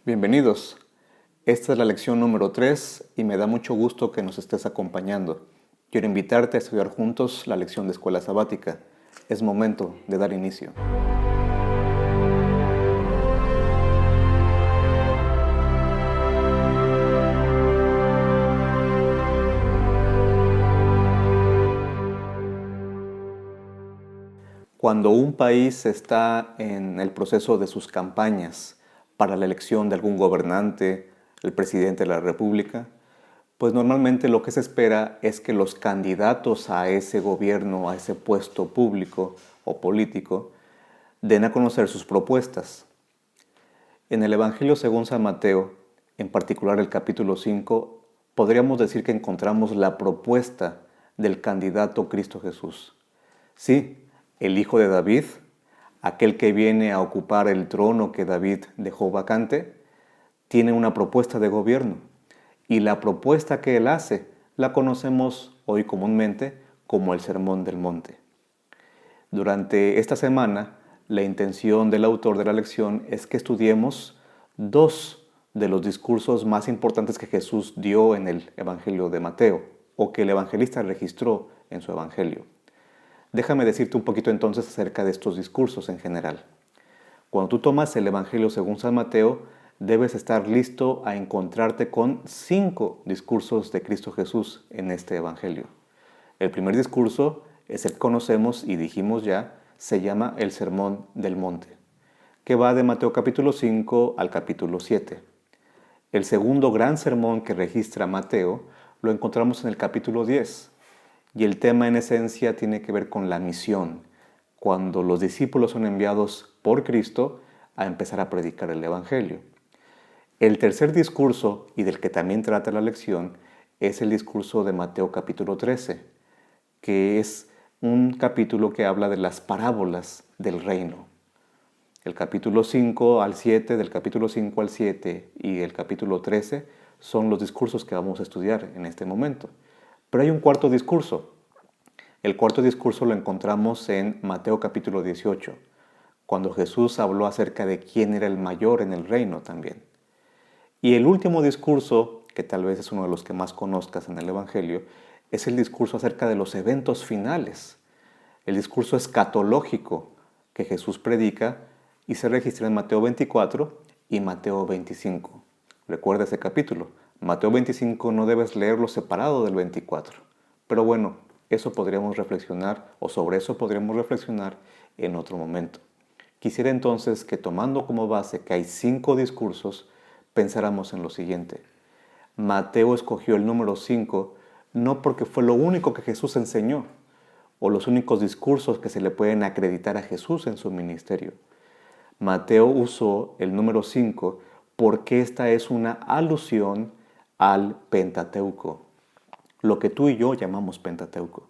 Bienvenidos. Esta es la lección número 3 y me da mucho gusto que nos estés acompañando. Quiero invitarte a estudiar juntos la lección de escuela sabática. Es momento de dar inicio. Cuando un país está en el proceso de sus campañas para la elección de algún gobernante, el presidente de la República, pues normalmente lo que se espera es que los candidatos a ese gobierno, a ese puesto público o político, den a conocer sus propuestas. En el Evangelio según San Mateo, en particular el capítulo 5, podríamos decir que encontramos la propuesta del candidato Cristo Jesús. Sí, el hijo de David, aquel que viene a ocupar el trono que David dejó vacante, tiene una propuesta de gobierno. Y la propuesta que él hace la conocemos hoy comúnmente como el Sermón del Monte. Durante esta semana, la intención del autor de la lección es que estudiemos dos de los discursos más importantes que Jesús dio en el Evangelio de Mateo, o que el evangelista registró en su Evangelio. Déjame decirte un poquito entonces acerca de estos discursos en general. Cuando tú tomas el Evangelio según San Mateo, debes estar listo a encontrarte con 5 discursos de Cristo Jesús en este Evangelio. El primer discurso es el que conocemos y dijimos ya, se llama el Sermón del Monte, que va de Mateo capítulo 5 al capítulo 7. El segundo gran sermón que registra Mateo lo encontramos en el capítulo 10. Y el tema en esencia tiene que ver con la misión, cuando los discípulos son enviados por Cristo a empezar a predicar el Evangelio. El tercer discurso, y del que también trata la lección, es el discurso de Mateo capítulo 13, que es un capítulo que habla de las parábolas del reino. El capítulo 5 al 7, del capítulo 5 al 7 y el capítulo 13 son los discursos que vamos a estudiar en este momento. Pero hay un cuarto discurso. El cuarto discurso lo encontramos en Mateo capítulo 18, cuando Jesús habló acerca de quién era el mayor en el reino también. Y el último discurso, que tal vez es uno de los que más conozcas en el Evangelio, es el discurso acerca de los eventos finales, el discurso escatológico que Jesús predica y se registra en Mateo 24 y Mateo 25. Recuerda ese capítulo. Mateo 25 no debes leerlo separado del 24. Pero bueno, eso podríamos reflexionar, o sobre eso podríamos reflexionar en otro momento. Quisiera entonces que, tomando como base que hay 5 discursos, pensáramos en lo siguiente. Mateo escogió el número 5 no porque fue lo único que Jesús enseñó, o los únicos discursos que se le pueden acreditar a Jesús en su ministerio. Mateo usó el número 5 porque esta es una alusión al Pentateuco, lo que tú y yo llamamos Pentateuco.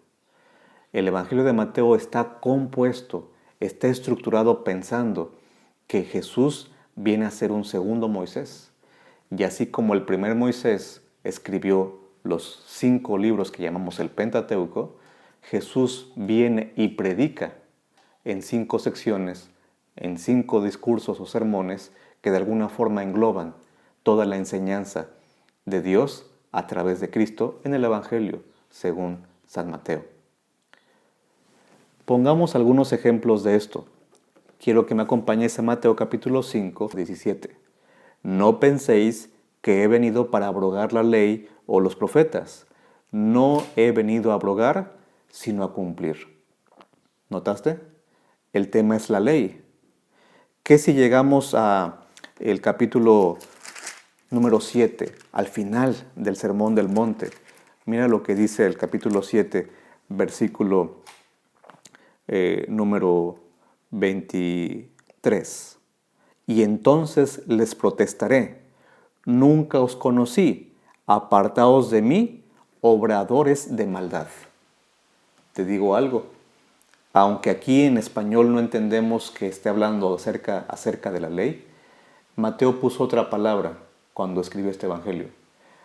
El Evangelio de Mateo está compuesto, está estructurado pensando que Jesús viene a ser un segundo Moisés. Y así como el primer Moisés escribió los 5 libros que llamamos el Pentateuco, Jesús viene y predica en 5 secciones, en 5 discursos o sermones que de alguna forma engloban toda la enseñanza de Dios a través de Cristo en el Evangelio según San Mateo. Pongamos algunos ejemplos de esto. Quiero que me acompañes a Mateo capítulo 5, 17. No penséis que he venido para abrogar la ley o los profetas. No he venido a abrogar, sino a cumplir. ¿Notaste? El tema es la ley. ¿Qué si llegamos a el capítulo número 7, al final del Sermón del Monte? Mira lo que dice el capítulo 7, versículo número 23. Y entonces les protestaré, nunca os conocí, apartaos de mí, obradores de maldad. Te digo algo, aunque aquí en español no entendemos que esté hablando acerca de la ley, Mateo puso otra palabra cuando escribió este evangelio.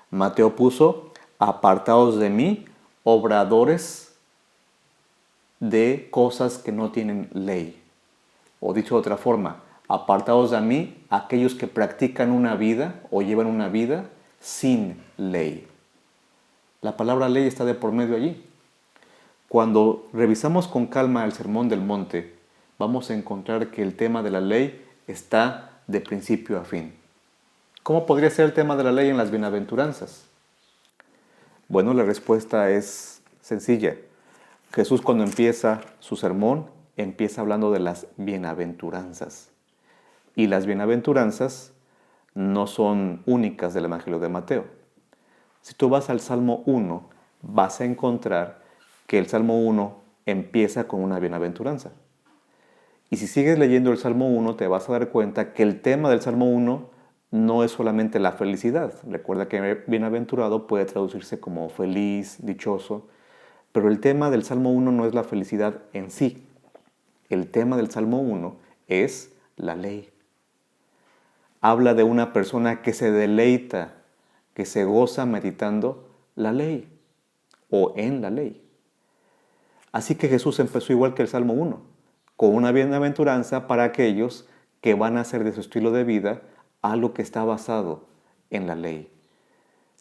Mateo puso, apartaos de mí, obradores de cosas que no tienen ley. O dicho de otra forma, apartados de mí, aquellos que practican una vida o llevan una vida sin ley. La palabra ley está de por medio allí. Cuando revisamos con calma el Sermón del Monte, vamos a encontrar que el tema de la ley está de principio a fin. ¿Cómo podría ser el tema de la ley en las bienaventuranzas? Bueno, la respuesta es sencilla. Jesús, cuando empieza su sermón, empieza hablando de las bienaventuranzas. Y las bienaventuranzas no son únicas del Evangelio de Mateo. Si tú vas al Salmo 1, vas a encontrar que el Salmo 1 empieza con una bienaventuranza. Y si sigues leyendo el Salmo 1, te vas a dar cuenta que el tema del Salmo 1 no es solamente la felicidad. Recuerda que bienaventurado puede traducirse como feliz, dichoso, pero el tema del Salmo 1 no es la felicidad en sí. El tema del Salmo 1 es la ley. Habla de una persona que se deleita, que se goza meditando la ley o en la ley. Así que Jesús empezó igual que el Salmo 1, con una bienaventuranza para aquellos que van a hacer de su estilo de vida algo que está basado en la ley.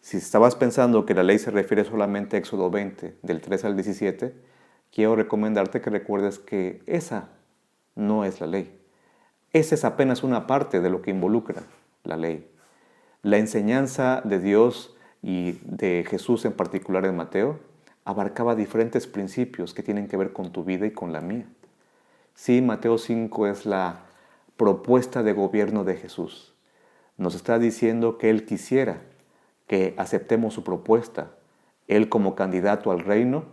Si estabas pensando que la ley se refiere solamente a Éxodo 20, del 3 al 17, quiero recomendarte que recuerdes que esa no es la ley. Esa es apenas una parte de lo que involucra la ley. La enseñanza de Dios y de Jesús en particular en Mateo abarcaba diferentes principios que tienen que ver con tu vida y con la mía. Sí, Mateo 5 es la propuesta de gobierno de Jesús. Nos está diciendo que Él quisiera que aceptemos su propuesta. Él como candidato al reino,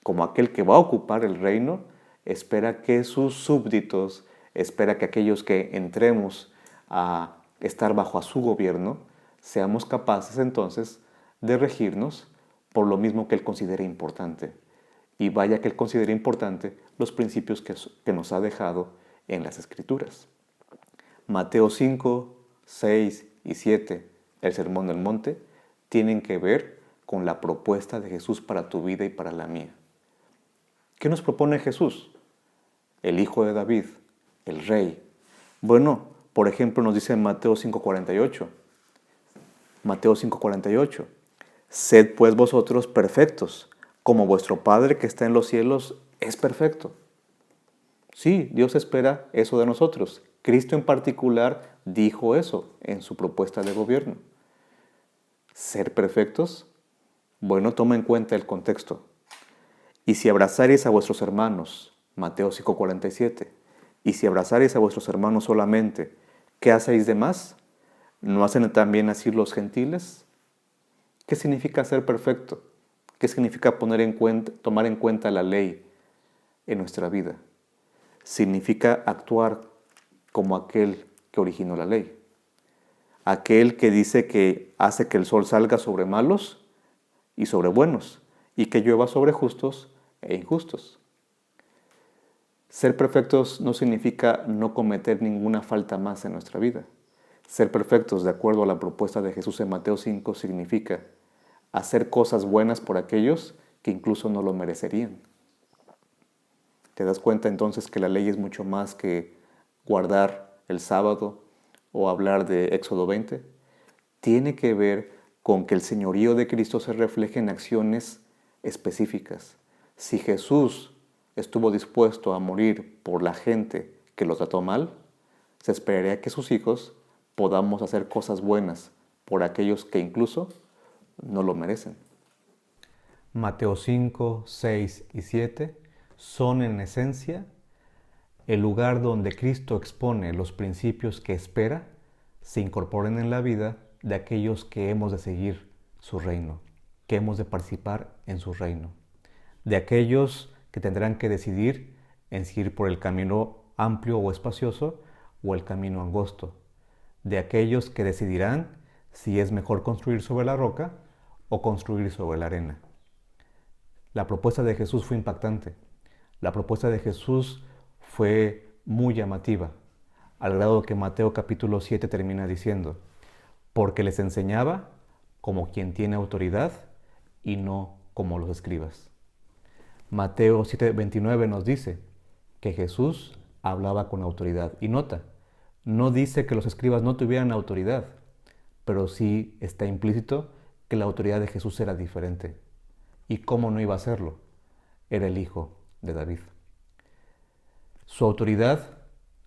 como aquel que va a ocupar el reino, espera que sus súbditos, espera que aquellos que entremos a estar bajo su gobierno, seamos capaces entonces de regirnos por lo mismo que Él considere importante. Y vaya que Él considere importante los principios que nos ha dejado en las Escrituras. Mateo 5, 6 y 7, el Sermón del Monte, tienen que ver con la propuesta de Jesús para tu vida y para la mía. ¿Qué nos propone Jesús? El Hijo de David, el Rey. Bueno, por ejemplo, nos dice en Mateo 5:48. Mateo 5:48. Sed pues vosotros perfectos, como vuestro Padre que está en los cielos es perfecto. Sí, Dios espera eso de nosotros. Cristo en particular dijo eso en su propuesta de gobierno. ¿Ser perfectos? Bueno, toma en cuenta el contexto. Y si abrazareis a vuestros hermanos, Mateo 5:47, y si abrazareis a vuestros hermanos solamente, ¿qué hacéis de más? ¿No hacen también así los gentiles? ¿Qué significa ser perfecto? ¿Qué significa tomar en cuenta la ley en nuestra vida? Significa actuar como aquel que originó la ley. Aquel que dice que hace que el sol salga sobre malos y sobre buenos, y que llueva sobre justos e injustos. Ser perfectos no significa no cometer ninguna falta más en nuestra vida. Ser perfectos, de acuerdo a la propuesta de Jesús en Mateo 5, significa hacer cosas buenas por aquellos que incluso no lo merecerían. ¿Te das cuenta entonces que la ley es mucho más que guardar el sábado o hablar de Éxodo 20? Tiene que ver con que el señorío de Cristo se refleje en acciones específicas. Si Jesús estuvo dispuesto a morir por la gente que lo trató mal, se esperaría que sus hijos podamos hacer cosas buenas por aquellos que incluso no lo merecen. Mateo 5, 6 y 7 son en esencia el lugar donde Cristo expone los principios que espera se incorporen en la vida de aquellos que hemos de seguir su reino, que hemos de participar en su reino, de aquellos que tendrán que decidir en si ir por el camino amplio o espacioso o el camino angosto, de aquellos que decidirán si es mejor construir sobre la roca o construir sobre la arena. La propuesta de Jesús fue impactante. La propuesta de Jesús fue muy llamativa, al grado que Mateo capítulo 7 termina diciendo, porque les enseñaba como quien tiene autoridad y no como los escribas. Mateo 7:29 nos dice que Jesús hablaba con autoridad. Y nota, No dice que los escribas no tuvieran autoridad, pero sí está implícito que la autoridad de Jesús era diferente. ¿Y cómo no iba a serlo? Era el hijo de David. Su autoridad,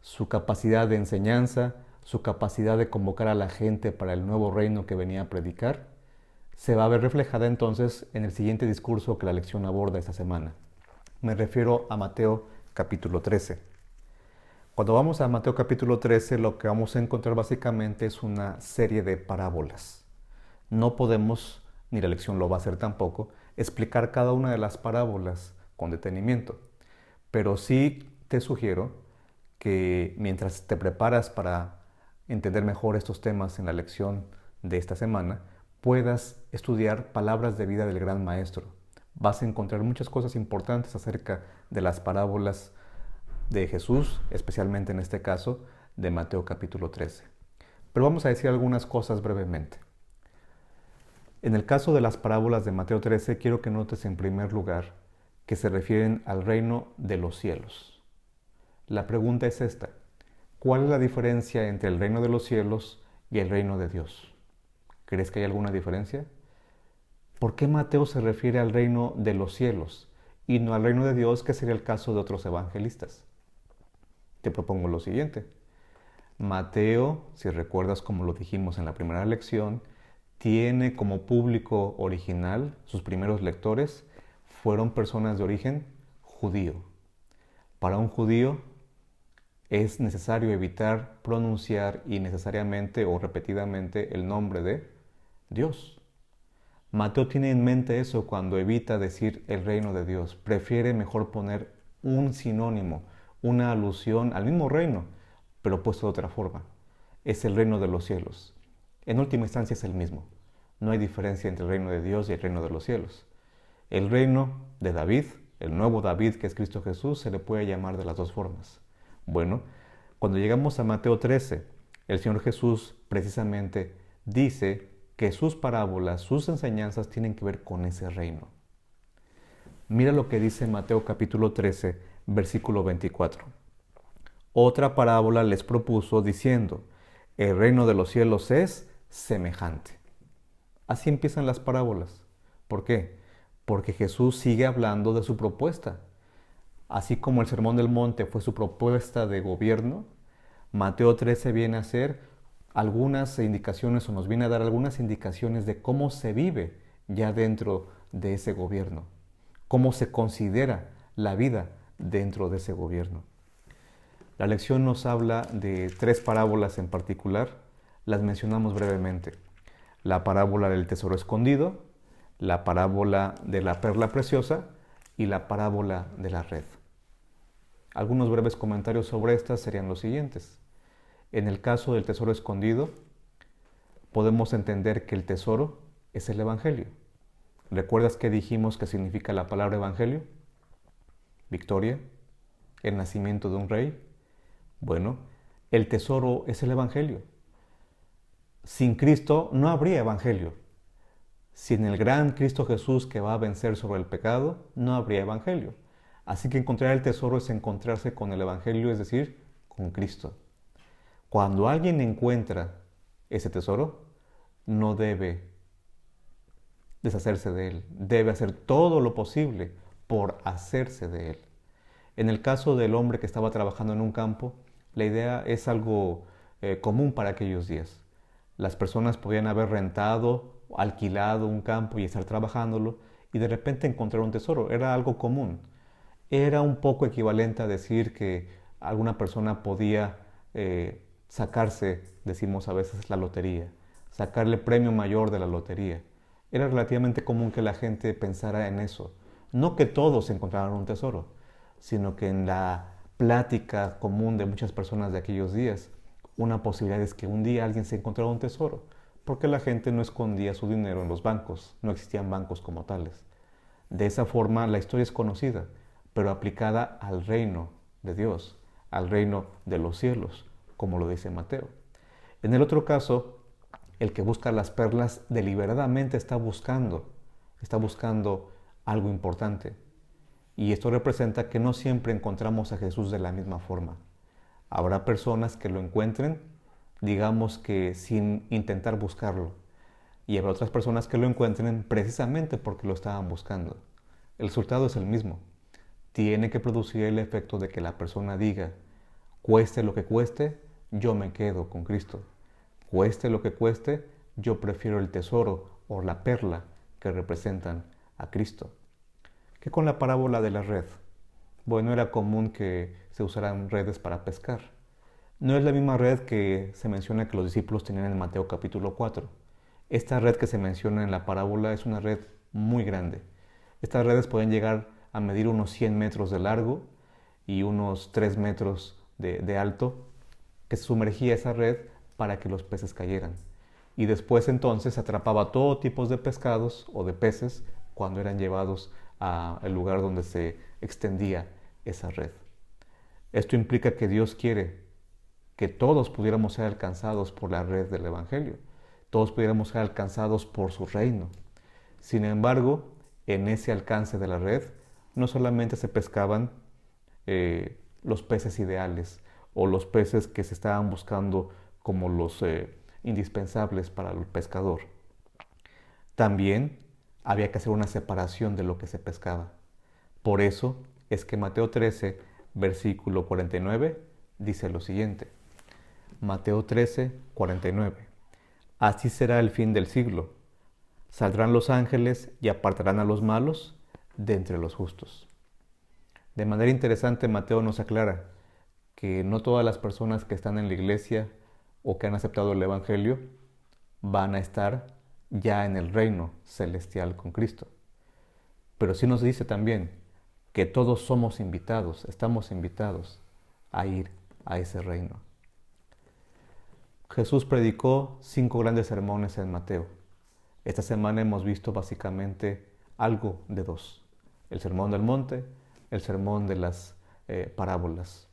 su capacidad de enseñanza, su capacidad de convocar a la gente para el nuevo reino que venía a predicar, se va a ver reflejada entonces en el siguiente discurso que la lección aborda esta semana. Me refiero a Mateo capítulo 13. Cuando vamos a Mateo capítulo 13, lo que vamos a encontrar básicamente es una serie de parábolas. No podemos, ni la lección lo va a hacer tampoco, explicar cada una de las parábolas con detenimiento. Pero sí te sugiero que mientras te preparas para entender mejor estos temas en la lección de esta semana, puedas estudiar palabras de vida del gran maestro. Vas a encontrar muchas cosas importantes acerca de las parábolas de Jesús, especialmente en este caso de Mateo capítulo 13. Pero vamos a decir algunas cosas brevemente. En el caso de las parábolas de Mateo 13, quiero que notes en primer lugar que se refieren al reino de los cielos. La pregunta es esta: ¿cuál es la diferencia entre el reino de los cielos y el reino de Dios? ¿Crees que hay alguna diferencia? ¿Por qué Mateo se refiere al reino de los cielos y no al reino de Dios, que sería el caso de otros evangelistas? Te propongo lo siguiente. Mateo, si recuerdas como lo dijimos en la primera lección, tiene como público original, sus primeros lectores, fueron personas de origen judío. Para un judío es necesario evitar pronunciar innecesariamente o repetidamente el nombre de Dios. Mateo tiene en mente eso cuando evita decir el reino de Dios. Prefiere mejor poner un sinónimo, una alusión al mismo reino, pero puesto de otra forma. Es el reino de los cielos. En última instancia es el mismo. No hay diferencia entre el reino de Dios y el reino de los cielos. El reino de David, el nuevo David que es Cristo Jesús, se le puede llamar de las dos formas. Bueno, cuando llegamos a Mateo 13, el Señor Jesús precisamente dice que sus parábolas, sus enseñanzas tienen que ver con ese reino. Mira lo que dice Mateo capítulo 13, versículo 24. Otra parábola les propuso diciendo: el reino de los cielos es semejante. Así empiezan las parábolas. ¿Por qué? Porque Jesús sigue hablando de su propuesta. Así como el Sermón del Monte fue su propuesta de gobierno, Mateo 13 viene a ser algunas indicaciones, o nos viene a dar algunas indicaciones de cómo se vive ya dentro de ese gobierno, cómo se considera la vida dentro de ese gobierno. La lección nos habla de tres parábolas en particular, las mencionamos brevemente. La parábola del tesoro escondido, la parábola de la perla preciosa y la parábola de la red. Algunos breves comentarios sobre estas serían los siguientes. En el caso del tesoro escondido, podemos entender que el tesoro es el Evangelio. ¿Recuerdas qué dijimos que significa la palabra Evangelio? Victoria, el nacimiento de un rey. Bueno, el tesoro es el Evangelio. Sin Cristo no habría Evangelio. Sin el gran Cristo Jesús que va a vencer sobre el pecado, no habría Evangelio. Así que encontrar el tesoro es encontrarse con el Evangelio, es decir, con Cristo. Cuando alguien encuentra ese tesoro, no debe deshacerse de él. Debe hacer todo lo posible por hacerse de él. En el caso del hombre que estaba trabajando en un campo, la idea es algo común para aquellos días. Las personas podían haber rentado, alquilado un campo y estar trabajándolo y de repente encontrar un tesoro. Era algo común. Era un poco equivalente a decir que alguna persona podía sacarse, decimos a veces, la lotería, sacarle premio mayor de la lotería. Era relativamente común que la gente pensara en eso. No que todos encontraran un tesoro, sino que en la plática común de muchas personas de aquellos días, una posibilidad es que un día alguien se encontrara un tesoro, porque la gente no escondía su dinero en los bancos, no existían bancos como tales. De esa forma la historia es conocida, pero aplicada al reino de Dios, al reino de los cielos, como lo dice Mateo. En el otro caso, el que busca las perlas deliberadamente está buscando algo importante. Y esto representa que no siempre encontramos a Jesús de la misma forma. Habrá personas que lo encuentren, digamos que sin intentar buscarlo. Y habrá otras personas que lo encuentren precisamente porque lo estaban buscando. El resultado es el mismo. Tiene que producir el efecto de que la persona diga, cueste lo que cueste, yo me quedo con Cristo. Cueste lo que cueste, yo prefiero el tesoro o la perla que representan a Cristo. ¿Qué con la parábola de la red? Bueno, era común que se usaran redes para pescar. No es la misma red que se menciona que los discípulos tenían en Mateo capítulo 4. Esta red que se menciona en la parábola es una red muy grande. Estas redes pueden llegar a medir unos 100 metros de largo y unos 3 metros de alto, que se sumergía esa red para que los peces cayeran. Y después entonces atrapaba todo tipo de pescados o de peces cuando eran llevados al lugar donde se extendía esa red. Esto implica que Dios quiere que todos pudiéramos ser alcanzados por la red del Evangelio, todos pudiéramos ser alcanzados por su reino. Sin embargo, en ese alcance de la red, no solamente se pescaban los peces ideales o los peces que se estaban buscando como los indispensables para el pescador. También había que hacer una separación de lo que se pescaba. Por eso es que Mateo 13, versículo 49, dice lo siguiente. Mateo 13, 49. Así será el fin del siglo. Saldrán los ángeles y apartarán a los malos de entre los justos. De manera interesante, Mateo nos aclara que no todas las personas que están en la iglesia o que han aceptado el Evangelio van a estar ya en el reino celestial con Cristo. Pero sí nos dice también que todos somos invitados, estamos invitados a ir a ese reino. Jesús predicó 5 grandes sermones en Mateo. Esta semana hemos visto básicamente algo de 2. El sermón del monte, el sermón de las parábolas.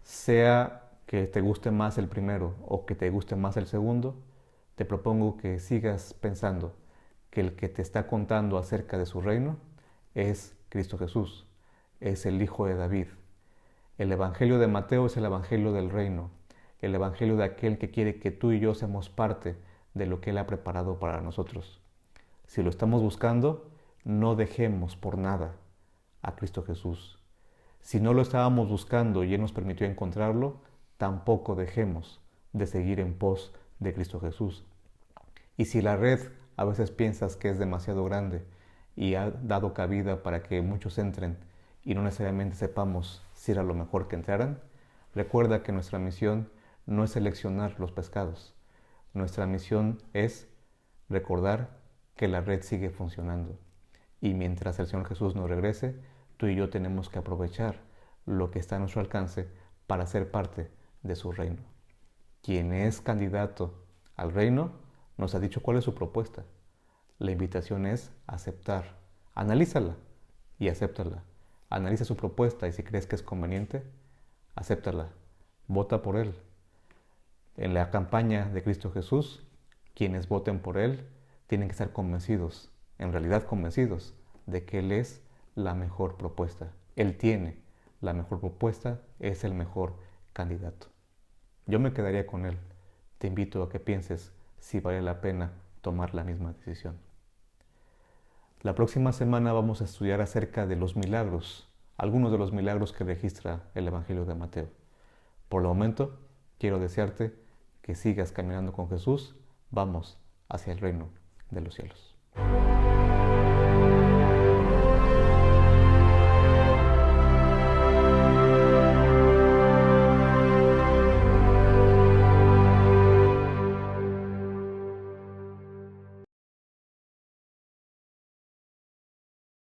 Sea que te guste más el primero o que te guste más el segundo, te propongo que sigas pensando que el que te está contando acerca de su reino es Cristo Jesús, es el Hijo de David. El Evangelio de Mateo es el Evangelio del reino, el Evangelio de aquel que quiere que tú y yo seamos parte de lo que Él ha preparado para nosotros. Si lo estamos buscando, no dejemos por nada a Cristo Jesús. Si no lo estábamos buscando y Él nos permitió encontrarlo, tampoco dejemos de seguir en pos de Cristo Jesús. Y si la red a veces piensas que es demasiado grande y ha dado cabida para que muchos entren y no necesariamente sepamos si era lo mejor que entraran, recuerda que nuestra misión no es seleccionar los pescados. Nuestra misión es recordar que la red sigue funcionando. Y mientras el Señor Jesús nos regrese, tú y yo tenemos que aprovechar lo que está a nuestro alcance para ser parte de su reino. Quien es candidato al reino nos ha dicho cuál es su propuesta. La invitación es aceptar. Analízala y acéptala. Analiza su propuesta y si crees que es conveniente, acéptala. Vota por Él. En la campaña de Cristo Jesús, quienes voten por Él tienen que estar convencidos, en realidad convencidos, de que Él es la mejor propuesta. Él tiene la mejor propuesta, es el mejor candidato. Yo me quedaría con Él. Te invito a que pienses si vale la pena tomar la misma decisión. La próxima semana vamos a estudiar acerca de los milagros, algunos de los milagros que registra el Evangelio de Mateo. Por el momento, quiero desearte que sigas caminando con Jesús. Vamos hacia el reino de los cielos.